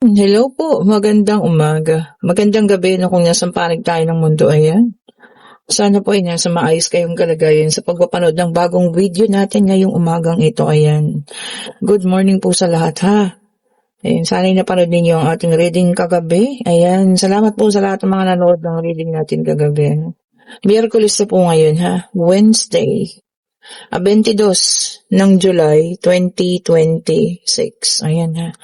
Hello po, magandang umaga. Magandang gabi na kung nasang panig tayo ng mundo, ayan. Sana po ay nasa maayos kayong kalagayan sa pagpapanood ng bagong video natin ngayong umagang ito, ayan. Good morning po sa lahat, ha. Ayan, sana ay napanood ninyo ang ating reading kagabi. Ayan, salamat po sa lahat ng mga nanood ng reading natin kagabi. Ano? Miyerkules na po ngayon, ha. Wednesday. 22 ng July 2026. Ayan ha.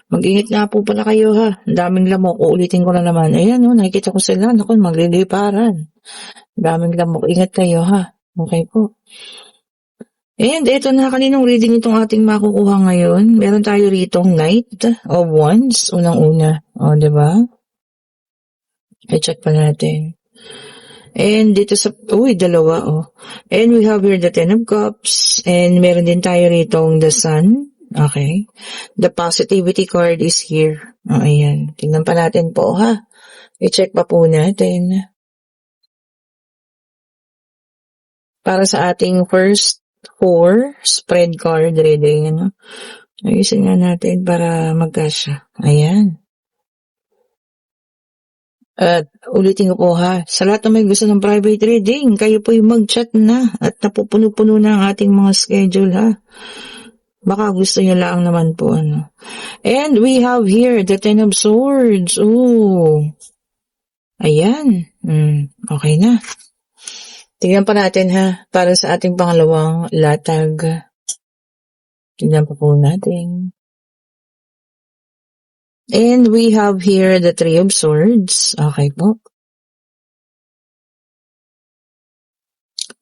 Mag-ingat nga po pala kayo ha. Ang daming lamok. Uulitin ko na naman. Ayan o, nakikita ko sila. Naku, magliliparan. Daming lamok. Ingat kayo ha. Okay po. And ito na, kaninong reading itong ating makukuha ngayon. Meron tayo ritong Knight of Wands. Unang-una. O, diba? I-check pa natin. And dito sa, dalawa, oh. And we have here the Ten of Cups. And meron din tayo ritong the Sun. Okay. The positivity card is here. Oh, ayan. Tingnan pa natin po, ha. I-check pa po natin. Para sa ating first 4 spread card reading, ano. Ayusin nga natin para magkasya. Ayan. At ulitin ko po ha, sa lahat na may gusto ng private reading, kayo po yung mag-chat na at napupuno-puno na ang ating mga schedule ha. Baka gusto nyo lang naman po ano. And we have here the Ten of Swords. Ooh. Ayan. Okay na. Tingnan pa natin ha, para sa ating pangalawang latag. Tingnan pa po natin. And we have here the Three of Swords. Okay po.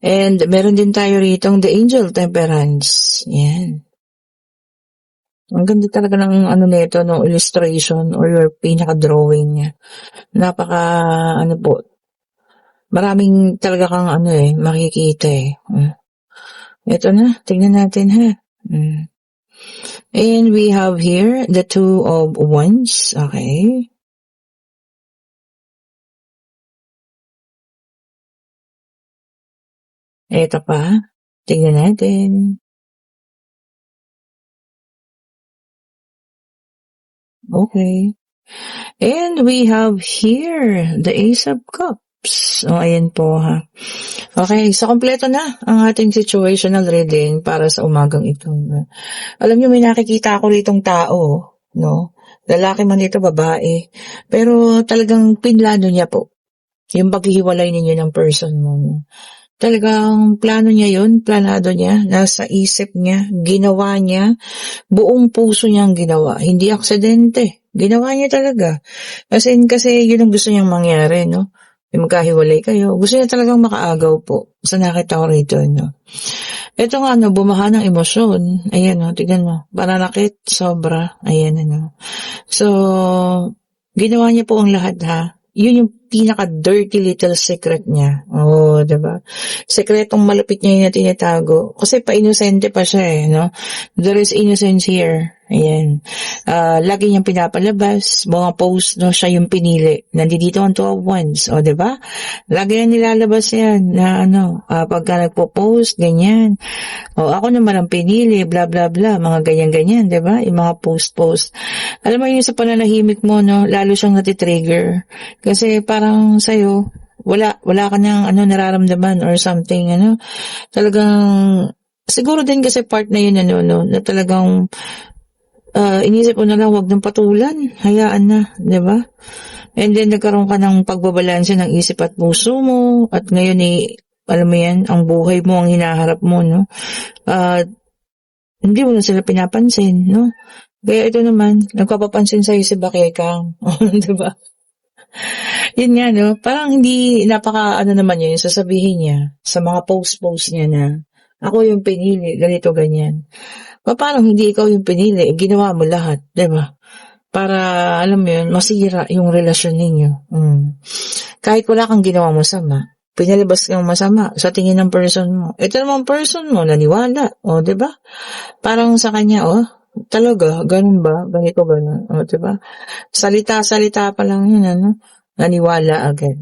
And meron din tayo ritong the Angel Temperance. Yan. Ang ganda talaga ng ano nito, no, illustration or your pinaka-drawing niya. Napaka, ano po, maraming talaga kang makikita eh. Ito na, tingnan natin ha. And we have here the Two of Wands. Okay. Ito pa. Tingnan natin. Okay. And we have here the Ace of Cups. O, ayan po ha. Okay, so kompleto na ang ating situational reading para sa umagang ito. Alam niyo, may nakikita ako ritong tao, no? Lalaki man ito, babae. Pero talagang pinlano niya po. Yung paghihiwalay ninyo ng person mo. No? Talagang plano niya yun, planado niya, nasa isip niya, ginawa niya, buong puso niyang ginawa. Hindi aksidente. Ginawa niya talaga. Kasi yun ang gusto niyang mangyari, no? Yung magkahiwalay kayo. Gusto niya talagang makaagaw po. Sa nakita ko rito, no? Ito nga, no, bumaha ng emosyon. Ayan, no, tignan mo. Pananakit, sobra. Ayan, no. So, ginawa niya po ang lahat, ha? Yun yung pinaka-dirty little secret niya. Oo, diba? Sekretong malapit niya yung tinatago. Kasi pa-inosente pa siya eh, no? There is innocence here. Ayan. Lagi niyang pinapalabas. Mga post, no, siya yung pinili. Nandito ang Two of Wands. O, diba? Lagi yan nilalabas yan na pagka nagpo-post, ganyan. O, ako naman ang pinili, bla bla bla, mga ganyan-ganyan, diba? Yung mga post-post. Alam mo yun sa pananahimik mo, no? Lalo siyang natitrigger. Kasi parang sa'yo, wala ka nang nararamdaman or something, Talagang, siguro din kasi part na yun, na talagang, inisip mo na lang, wag nang patulan, hayaan na, di ba? And then, nagkaroon ka ng pagbabalanse ng isip at puso mo, at ngayon alam mo yan, ang buhay mo, ang hinaharap mo, no? Hindi mo na sila pinapansin, no? Kaya ito naman, nagpapapansin sa'yo si Bakekang, di ba? Yun nga, no? Parang hindi, naman yun, sasabihin niya, sa mga post-post niya na, ako yung pinili, ganito, ganyan. Parang hindi ikaw yung pinili, ginawa mo lahat, diba? Para, alam mo yun, masira yung relasyon ninyo. Kahit wala kang ginawa masama, pinalabas kang masama sa tingin ng person mo. Ito naman person mo, naniwala, diba? Parang sa kanya, talaga, ganun ba? Ganito, ganun, diba? Salita-salita pa lang yun, naniwala agad.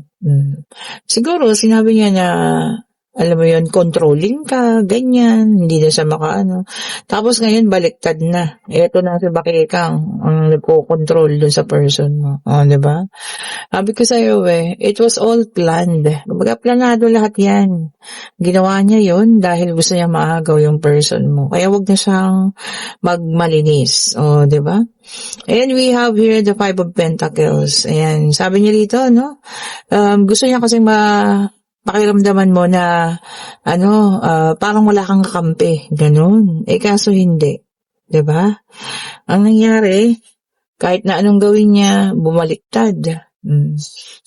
Siguro, sinabi niya na, Alam mo yun, controlling ka, ganyan, hindi na siya makaano. Tapos ngayon, baliktad na. Eto na si Bakekang ang nagko-control dun sa person mo. O, di ba? Sabi ko sa'yo it was all planned. Kumbaga, planado lahat yan. Ginawa niya yun dahil gusto niya maagaw yung person mo. Kaya wag na siyang magmalinis. O, di ba? And we have here the Five of Pentacles. Ayan, sabi niya dito, no? Gusto niya kasi pakiramdaman mo na, parang wala kang kakampi. Ganun. Kaso hindi. 'Di ba? Ang nangyari, kahit na anong gawin niya, bumaliktad.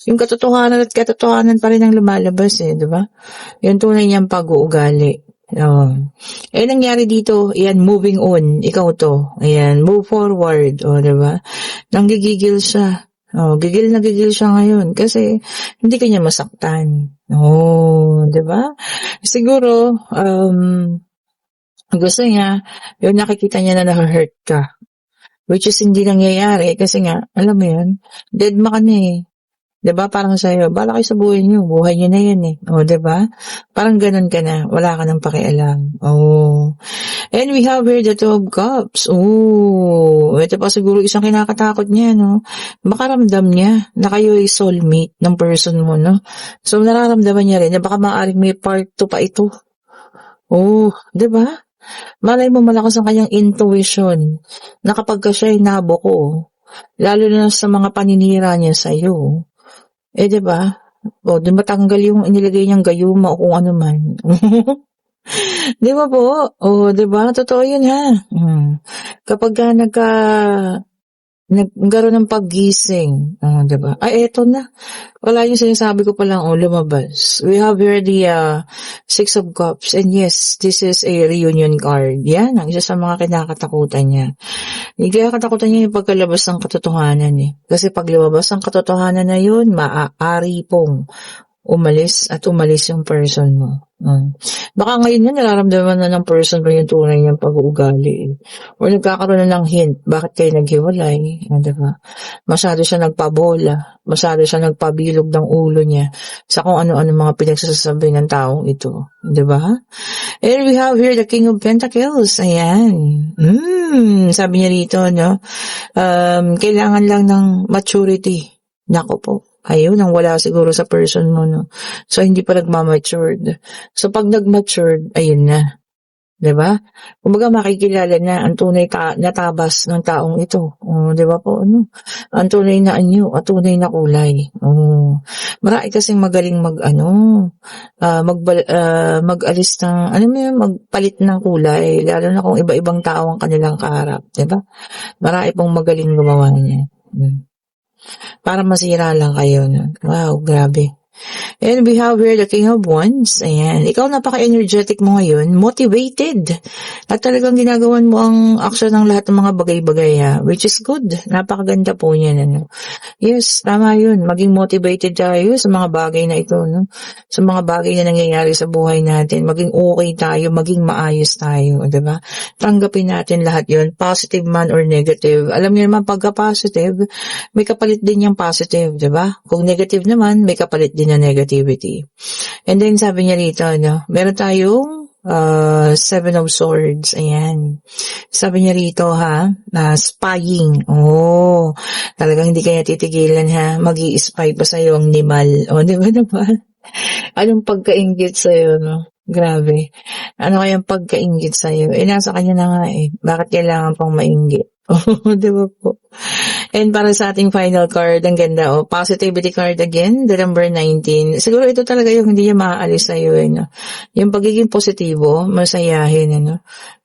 Yung katotohanan at katotohanan pa rin ang lumalabas 'di ba? Yung tunay niyang pag-uugali. Nangyari dito, yan, moving on, ikaw to. Ayan, move forward, 'di ba? Nanggigigil siya. Gigil na gigil siya ngayon kasi hindi kanya masaktan. 'Di ba? Siguro, gusto niya, yung nakikita niya na na-hurt ka. Which is hindi nangyayari kasi nga, alam mo yun, deadma ka na eh. 'Di ba? Parang sa'yo, bahala kayo sa buhay niyo na yan eh. 'Di ba? Parang ganun ka na, wala ka nang pakialam. And we have here the Two of Cups. Ito pa siguro isang kinakatakot niya, no? Makaramdam niya na kayo ay soulmate ng person mo, no? So, nararamdaman niya rin na baka maaaring may part 2 pa ito. 'Di ba? Malay mo malakas ang kanyang intuition na kapag ka siya ay nabuko, lalo na sa mga paninira niya sa'yo, 'di ba? Di matanggal yung inilagay niyang gayuma o kung ano man. Di ba po? Di ba? Totoo yun ha. Kapag ka nagkaroon ng paggising, di ba? Eto na. Wala yung sinasabi ko palang, lumabas. We have here the Six of Cups. And yes, this is a reunion card. Yan, ang isa sa mga kinakatakutan niya. Kaya katakutan niya yung pagkalabas ng katotohanan eh. Kasi pag lumabas ang katotohanan na yun, maaari pong umalis yung person mo. Baka ngayon yan, nararamdaman na ng person mo yung tunay niyang pag-uugali eh. Or nagkakaroon na ng hint, bakit kayo naghiwalay? Diba? Masyado siya nagpabola, masyado siya nagpabilog ng ulo niya sa kung ano-ano mga pinagsasabi ng taong ito. Diba? And we have here the King of Pentacles. Ayan. Sabi niya rito, no? Kailangan lang ng maturity. Nako po. Ayun, ang wala siguro sa person mo, no? So, hindi pa nagmamatured. So, pag nagmatured, ayun na. Diba? Kumbaga, makikilala na ang tunay na tabas ng taong ito. Diba po? Ang tunay na anyo, at tunay na kulay. Marami kasing magaling mag-alis ng, magpalit ng kulay. Lalo na kung iba-ibang tao ang kanilang kaharap. Diba? Marami pong magaling gumawa niya. Para masira lang kayo. No? Wow, grabe. And we have here the King of Wands. Ayan. Ikaw napaka-energetic mo ngayon. Motivated. At talagang ginagawan mo ang action ng lahat ng mga bagay-bagay. Which is good. Napakaganda po niyan. Yes, tama yun. Maging motivated tayo sa mga bagay na ito. No? Sa mga bagay na nangyayari sa buhay natin. Maging okay tayo. Maging maayos tayo. Diba? Tanggapin natin lahat yun. Positive man or negative. Alam niyo naman, pagka-positive, may kapalit din yung positive. Diba? Kung negative naman, may kapalit din na negativity. And then sabi niya rito, meron tayong Seven of Swords. Ayan. Sabi niya rito spying. Talagang hindi kaya titigilan Mag-i-spy pa sa'yo ang nimal. Di ba naman? Anong pagkainggit sa'yo, no? Grabe. Ano kayang pagkainggit sa'yo? Nasa kanya na nga eh. Bakit kailangan pang mainggit? Di ba po? And para sa ating final card, ang ganda, positivity card again, the number 19. Siguro ito talaga yung hindi niya maaalis sa'yo, Yung pagiging positibo, masayahin,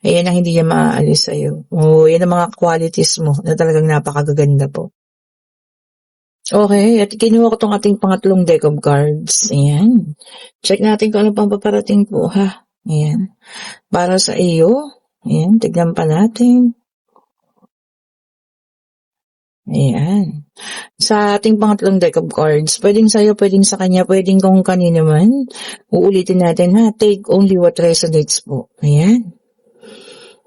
Ayan ang hindi niya maaalis sa'yo. Yan ang mga qualities mo na talagang napakagaganda po. Okay, at kinuha ko tong ating pangatlong deck of cards. Ayan. Check natin kung ano pang paparating po, Ayan. Para sa iyo, ayan, tignan pa natin. Ayan. Sa ating pangatlong deck of cards, pwedeng sa'yo, pwedeng sa kanya, pwedeng kung kanino man. Uulitin natin Take only what resonates po. Ayan.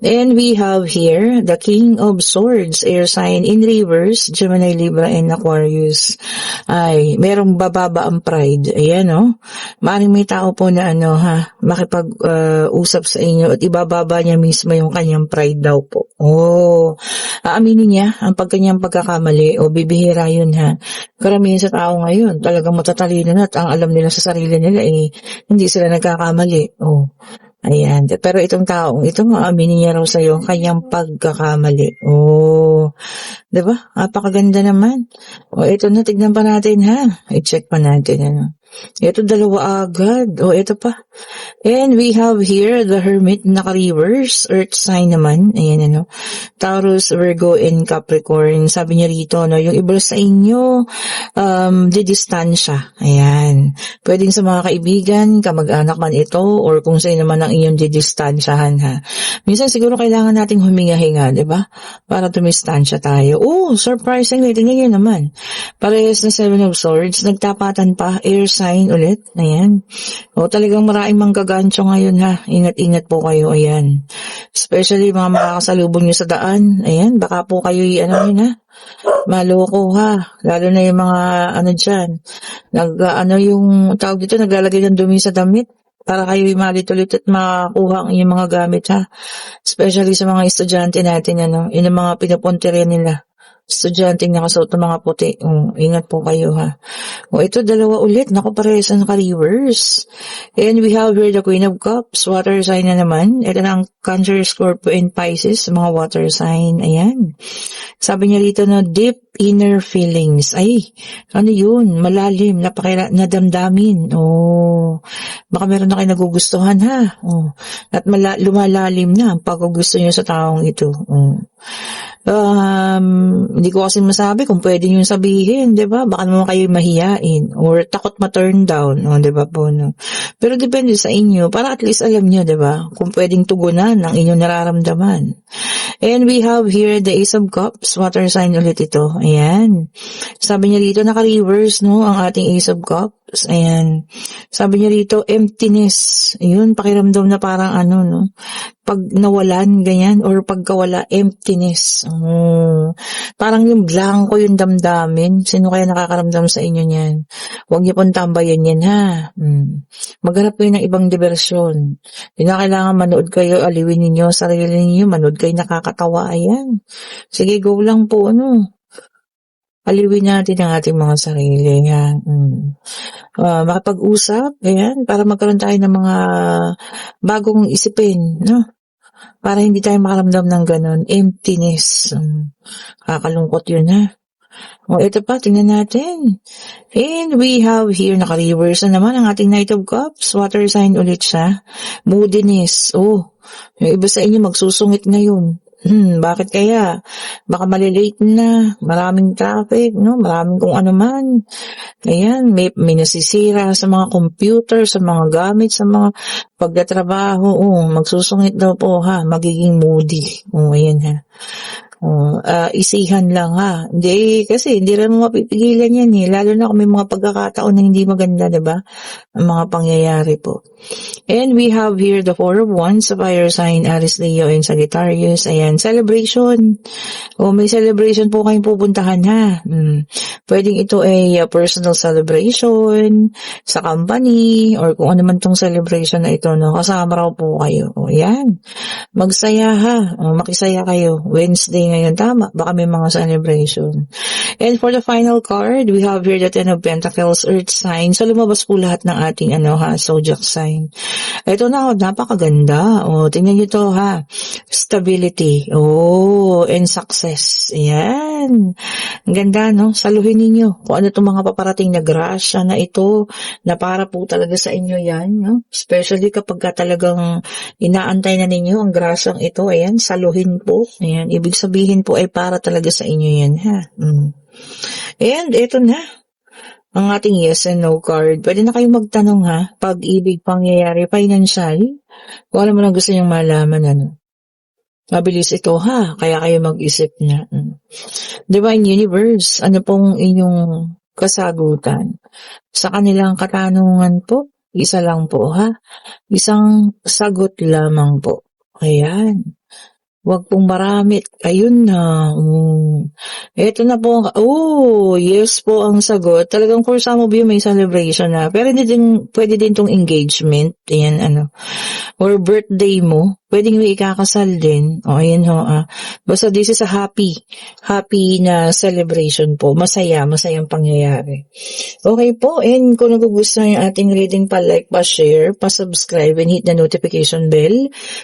And we have here the King of Swords, air sign in reverse, Gemini, Libra, and Aquarius. Ay, merong bababa ang pride. Ayan, oh. Maaaring may tao po na makipag-usap sa inyo at ibababa niya mismo yung kanyang pride daw po. Oh, aaminin niya ang kanyang pagkakamali o bibihira yun ha. Karamihan sa tao ngayon, talagang matatalino na at ang alam nila sa sarili nila hindi sila nagkakamali. Oh. Ayan. Pero itong taong ito, maaminin niya raw sa'yo ang kanyang pagkakamali. Oh, 'di ba? Napakaganda naman. O ito na, tignan pa natin ha. I-check pa natin ano. Ito dalawa agad. O ito pa. And we have here the Hermit naka-reverse, earth sign naman. Ayan ano. Taurus, Virgo, and Capricorn. Sabi niya rito, no, yung iba sa inyo, didistansya. Ayan. Pwedeng sa mga kaibigan, kamag-anak man ito, or kung sino naman ang inyong didistansyahan ha. Minsan siguro kailangan nating huminga-hinga, di ba? Para tumistansya tayo. Oh, surprisingly, tingnan niyo naman. Parehas na Seven of Swords, nagtapatan pa, air sign ulit. Ayan. O talagang maraming manggagancho ngayon ha. Ingat-ingat po kayo. Ayan. Especially mga makakasalubong nyo sa daan. Ayan. Baka po kayo maloko ha. Lalo na yung mga dyan. Yung tawag dito, naglalagay ng dumi sa damit. Para kayo malit-ulit at makakuha ang inyong mga gamit ha. Especially sa mga estudyante natin yun ang mga pinupuntirya nila. Estudyante nakasuot ng mga puti. Ingat po kayo ha. Ito dalawa ulit. Naku, parehas na naka-reverse. And we have here the Queen of Cups. Water sign na naman. Ito na ang Cancer, Scorpio, and Pisces. Mga water sign. Ayan. Sabi niya rito na deep inner feelings. Ay, ano yun? Malalim. Nadamdamin. Baka meron na kayo nagugustuhan ha. At lumalalim na ang paggugusto niyo sa taong ito. Hindi ko kasi masabi kung pwede nyo sabihin, di ba? Baka naman kayo mahiyain or takot ma-turn down, di ba po, no? Pero depende sa inyo, para at least alam nyo, di ba? Kung pwedeng tugunan ang inyong nararamdaman. And we have here the Ace of Cups, water sign ulit ito. Ayan. Sabi niya dito, naka-reverse, no, ang ating Ace of Cups. Ayan. Sabi niya dito, emptiness. Ayun, pakiramdam na parang no? Pag nawalan, ganyan, or pagkawala, emptiness. Parang yung blanco yung damdamin. Sino kaya nakakaramdam sa inyo niyan? Huwag niyo pong tambayan yan, ha? Maghanap kayo ng ibang diversyon. Hindi na kailangan manood kayo, aliwin ninyo, sarili ninyo, manood kayo nakakatawa, ayan. Sige, go lang po, aliwin natin ang ating mga sarili, ha? Makapag-usap, ayan, para magkaroon tayo ng mga bagong isipin, no? Para hindi tayo makaramdam ng ganon, emptiness. Kakalungkot yun, ha? Ito pa, tingnan natin. And we have here, naka-reverse na naman ang ating Knight of Cups. Water sign ulit siya. Moodiness. Yung iba sa inyo magsusungit ngayon. Bakit kaya? Baka malilate na, maraming traffic, no? Maraming kung ano man. Ayan, may nasisira sa mga computer, sa mga gamit, sa mga pagdatrabaho. Magsusungit daw po ha, magiging moody. Ayan ha. Isihan lang ha. Kasi hindi rin mo mapipigilan yan lalo na kung may mga pagkakataon na hindi maganda, diba? Ang mga pangyayari po. And we have here the Four of Wands sa fire sign, Aries, Leo, and Sagittarius. Ayan, celebration. May celebration po kayong pupuntahan ha. Pwedeng ito ay personal celebration, sa company, or kung ano man tong celebration na ito, no? Kasama raw po kayo. Ayan. Magsaya ha. Makisaya kayo. Wednesday ngayon, tama. Baka may mga celebration. And for the final card, we have here the Ten of Pentacles, Earth sign. So, lumabas po lahat ng ating zodiac sign. Ito na, napakaganda. Tingnan nyo to ha. Stability. And success. Ayan. Ang ganda, no? Saluhin ninyo kung ano itong mga paparating na grasya na ito, na para po talaga sa inyo yan, no? Especially kapag talagang inaantay na ninyo ang grasyang ito. Ayan, saluhin po. Ayan, ibig sabihin po ay para talaga sa inyo yan, ha? And ito na, ang ating yes and no card. Pwede na kayong magtanong ha, pag-ibig, pangyayari, financial, kung ano man ang gusto niyong malaman, mabilis ito ha, kaya kayo mag-isip na. Divine Universe, ano pong inyong kasagutan? Sa kanilang katanungan po, isa lang po ha, isang sagot lamang po. Ayan. Wag pong marami. Ayun na. Eto na po. Yes po ang sagot. Talagang for some of you may celebration na. Pero hindi din, pwede din tong engagement. Ayan, or birthday mo. Pwedeng may ikakasal din. O, ayan ho. Basta this is a happy na celebration po. Masayang pangyayari. Okay po, and kung nagugustuhan yung ating reading, pa-like, pa-share, pa-subscribe, and hit the notification bell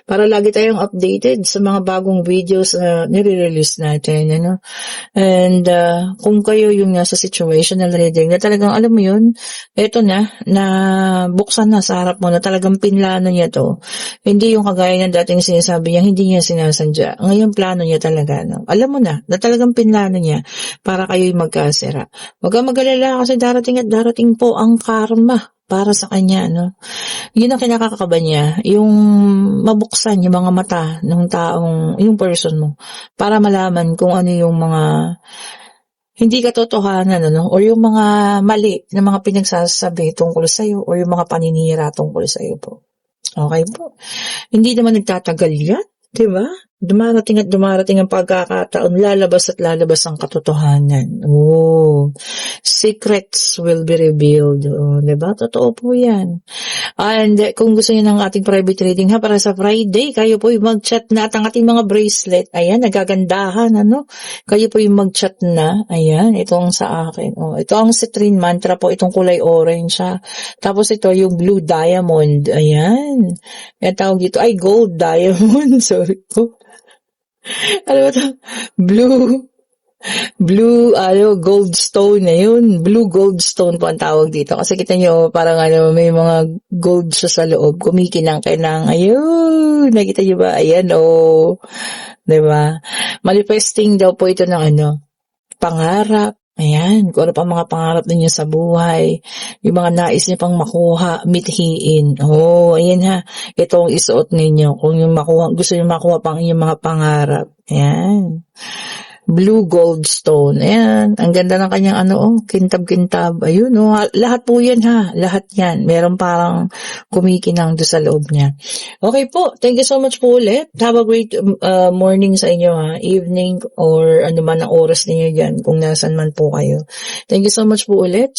para lagi tayong updated sa mga bagong videos na nire-release natin, And kung kayo yung nasa situational reading na talagang alam mo yun, eto na buksan na sa harap mo na talagang pinlano niya to. Hindi yung kagaya ng dating sinasabi niya, hindi niya sinasadya. Ngayon plano niya talaga, Alam mo na talagang pinlano niya para kayo'y magkasira. Huwag kang mag-alala kasi darating at darating po ang karma para sa kanya, Yun ang kinakakaba niya, yung mabuksan yung mga mata ng taong, yung person mo, para malaman kung ano yung mga hindi katotohanan, or yung mga mali na mga pinagsasabi tungkol sa'yo, or yung mga paninira tungkol sa'yo po. Okay po. Hindi naman nagtatagal yan, di ba? Dumarating at dumarating ang pagkakataon, lalabas at lalabas ang katotohanan. Secrets will be revealed. Di ba? Totoo po yan. And kung gusto niyo ng ating private reading para sa Friday, kayo po yung mag-chat na at ang ating mga bracelet. Ayan, nagagandahan, Kayo po yung mag-chat na. Ayan, ito ang sa akin. Ito ang citrine mantra po, itong kulay orange, Tapos ito yung blue diamond. Ayan. Yan tawag dito. Ay, gold diamond. Sorry po. Ano ba ito? Gold stone na yun. Blue gold stone po ang tawag dito. Kasi kita nyo, parang may mga gold siya sa loob. Kumikinang-kinang. Ayun. Nakita nyo ba? Ayan, Diba? Manifesting daw po ito ng pangarap. Ayan. Kung ano pa mga pangarap ninyo sa buhay. Yung mga nais niyo pang makuha, mithiin. Ayan ha. Ito ang isuot ninyo. Kung yung gusto niyo makuha pang inyong mga pangarap. Ayan. Blue gold stone. Ayan. Ang ganda ng kanyang kintab-kintab. Ayun, lahat po yan ha. Lahat yan. Meron parang kumikinang doon sa loob niya. Okay po. Thank you so much po ulit. Have a great morning sa inyo ha. Evening or ano man ang oras ninyo dyan kung nasan man po kayo. Thank you so much po ulit.